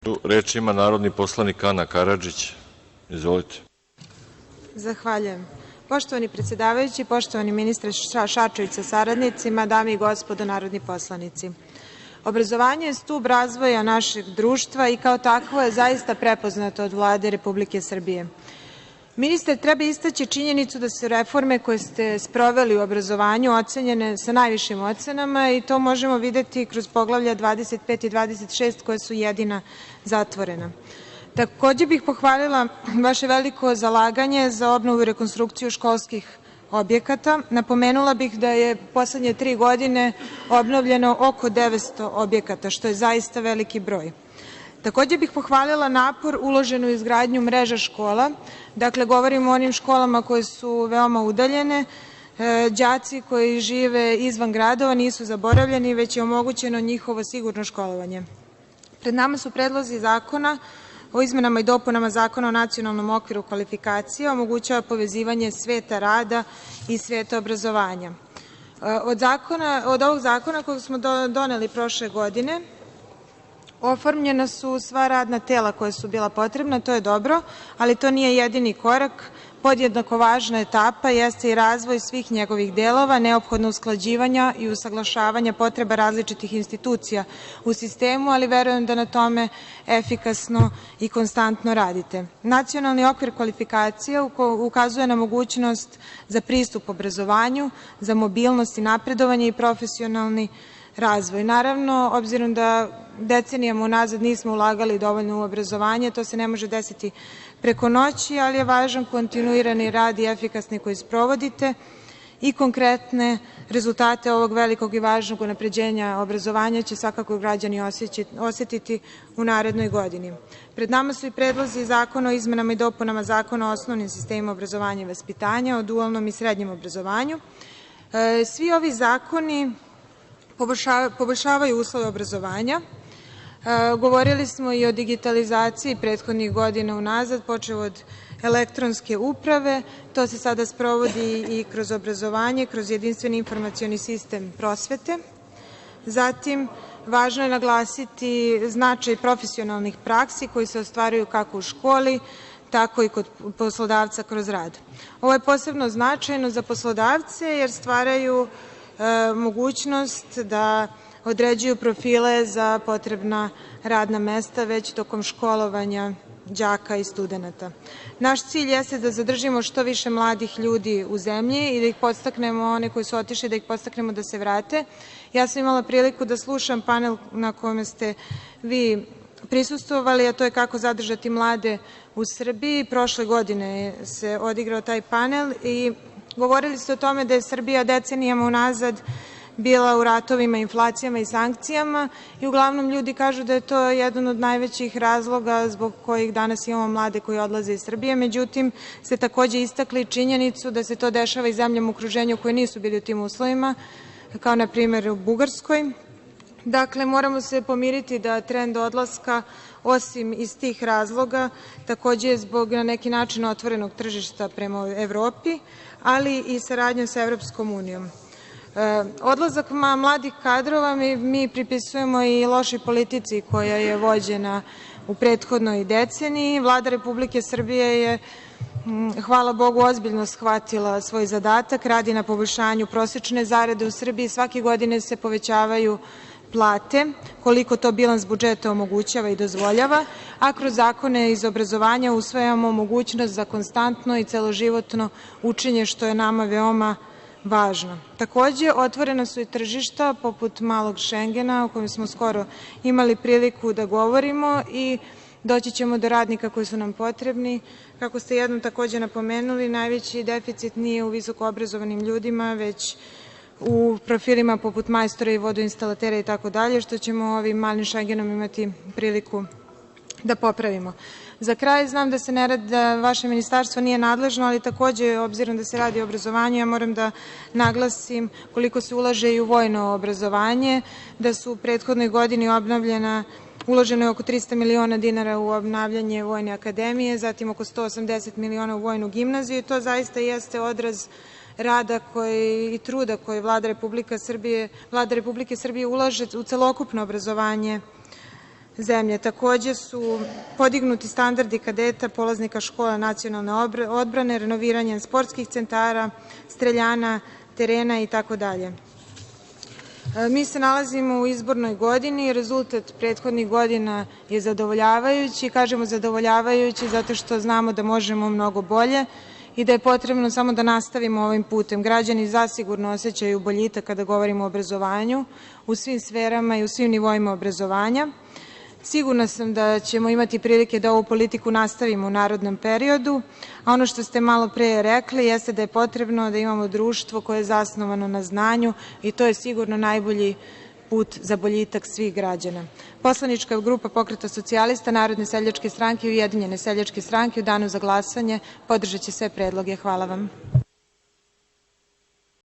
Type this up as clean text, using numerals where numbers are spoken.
Reč ima narodni poslanik Ana Karadžić. Izvolite. Zahvaljujem. Poštovani predsedavajući, poštovani ministre Šarčević sa saradnicima, dame i gospodo narodni poslanici, obrazovanje je stub razvoja našeg društva i kao takvo je zaista prepoznato od Vlade Republike Srbije. Ministre, treba istaći činjenicu da su reforme koje ste sproveli u obrazovanju ocenjene sa najvišim ocenama i to možemo videti kroz poglavlja 25 i 26 koja su jedina zatvorena. Takođe bih pohvalila vaše veliko zalaganje za obnovu i rekonstrukciju školskih objekata. Napomenula bih da je poslednje 3 godine obnovljeno oko 900 objekata, što je zaista veliki broj. Takođe bih pohvalila napor uložen u izgradnju mreža škola. Dakle, govorim o onim školama koje su veoma udaljene. Đaci koji žive izvan gradova nisu zaboravljeni, već je omogućeno njihovo sigurno školovanje. Pred nama su predlozi zakona o izmenama i dopunama Zakona o nacionalnom okviru kvalifikacija, omogućava povezivanje sveta rada i sveta obrazovanja. Od ovog zakona kojeg smo doneli prošle godine, oformljena su sva radna tela koja su bila potrebna, to je dobro, ali to nije jedini korak. Podjednako važna etapa jeste i razvoj svih njegovih delova, neophodno usklađivanja i usaglašavanja potreba različitih institucija u sistemu, ali verujem da na tome efikasno i konstantno radite. Nacionalni okvir kvalifikacija ukazuje na mogućnost za pristup obrazovanju, za mobilnost i napredovanje i profesionalni razvoj. Naravno, obzirom da decenijama unazad nismo ulagali dovoljno u obrazovanje, to se ne može desiti preko noći, ali je važan kontinuirani rad i efikasni koji sprovodite i konkretne rezultate ovog velikog i važnog unapređenja obrazovanja će svakako građani osetiti u narednoj godini. Pred nama su i predlozi zakona o izmenama i dopunama Zakona o osnovnim sistemima obrazovanja i vaspitanja, o dualnom i srednjem obrazovanju. Svi ovi zakoni poboljšavaju uslove obrazovanja. Govorili smo i o digitalizaciji prethodnih godina unazad, počev od elektronske uprave. To se sada sprovodi i kroz obrazovanje, kroz jedinstveni informacioni sistem prosvete. Zatim, važno je naglasiti značaj profesionalnih praksi koji se ostvaruju kako u školi, tako i kod poslodavca kroz rad. Ovo je posebno značajno za poslodavce jer stvaraju mogućnost da određuju profile za potrebna radna mesta već tokom školovanja đaka i studenata. Naš cilj jeste da zadržimo što više mladih ljudi u zemlji i da ih podstaknemo, one koji su otišli, da ih podstaknemo da se vrate. Ja sam imala priliku da slušam panel na kome ste vi prisustvovali, a to je kako zadržati mlade u Srbiji. Prošle godine se odigrao taj panel i govorili ste o tome da je Srbija decenijama unazad bila u ratovima, inflacijama i sankcijama i uglavnom ljudi kažu da je to jedan od najvećih razloga zbog kojih danas imamo mlade koji odlaze iz Srbije. Međutim, ste takođe istakli činjenicu da se to dešava i zemljama u okruženju koje nisu bili u tim uslovima, kao na primer u Bugarskoj. Dakle, moramo se pomiriti da trend odlaska, osim iz tih razloga, takođe je zbog na neki način otvorenog tržišta prema Evropi, ali i saradnjom sa Evropskom unijom. Odlazak mladih kadrova mi pripisujemo i lošoj politici koja je vođena u prethodnoj deceniji. Vlada Republike Srbije je, hvala Bogu, ozbiljno shvatila svoj zadatak, radi na poboljšanju prosečne zarade u Srbiji. Svake godine se povećavaju plate, koliko to bilans budžeta omogućava i dozvoljava, a kroz zakone iz obrazovanja usvajamo mogućnost za konstantno i celoživotno učenje, što je nama veoma važno. Takođe, otvorena su i tržišta poput malog Šengena, o kojem smo skoro imali priliku da govorimo i doći ćemo do radnika koji su nam potrebni. Kako ste jednom takođe napomenuli, najveći deficit nije u visoko obrazovanim ljudima, već u profilima poput majstora i vodoinstalatera i tako dalje, što ćemo ovim malim Šengenom imati priliku da popravimo. Za kraj, znam da vaše ministarstvo nije nadležno, ali takođe, obzirom da se radi o obrazovanju, ja moram da naglasim koliko se ulaže i u vojno obrazovanje, da su u prethodnoj godini uloženo je oko 300 miliona dinara u obnavljanje Vojne akademije, zatim oko 180 miliona u Vojnu gimnaziju i to zaista jeste odraz rada i truda koji Vlada Republike Srbije ulaže u celokupno obrazovanje zemlje. Takođe su podignuti standardi kadeta, polaznika škola nacionalne odbrane, renoviranjem sportskih centara, streljana, terena itd. Mi se nalazimo u izbornoj godini. Rezultat prethodnih godina je zadovoljavajući. Kažemo zadovoljavajući zato što znamo da možemo mnogo bolje i da je potrebno samo da nastavimo ovim putem. Građani zasigurno osećaju boljitak kada govorimo o obrazovanju u svim sferama i u svim nivoima obrazovanja. Sigurna sam da ćemo imati prilike da ovu politiku nastavimo u narednom periodu, a ono što ste malo pre rekli jeste da je potrebno da imamo društvo koje je zasnovano na znanju i to je sigurno najbolji put za boljitak svih građana. Poslanička grupa Pokreta socijalista, Narodne seljačke stranke i Ujedinjene seljačke stranke u danu za glasanje podržaće sve predloge. Hvala vam.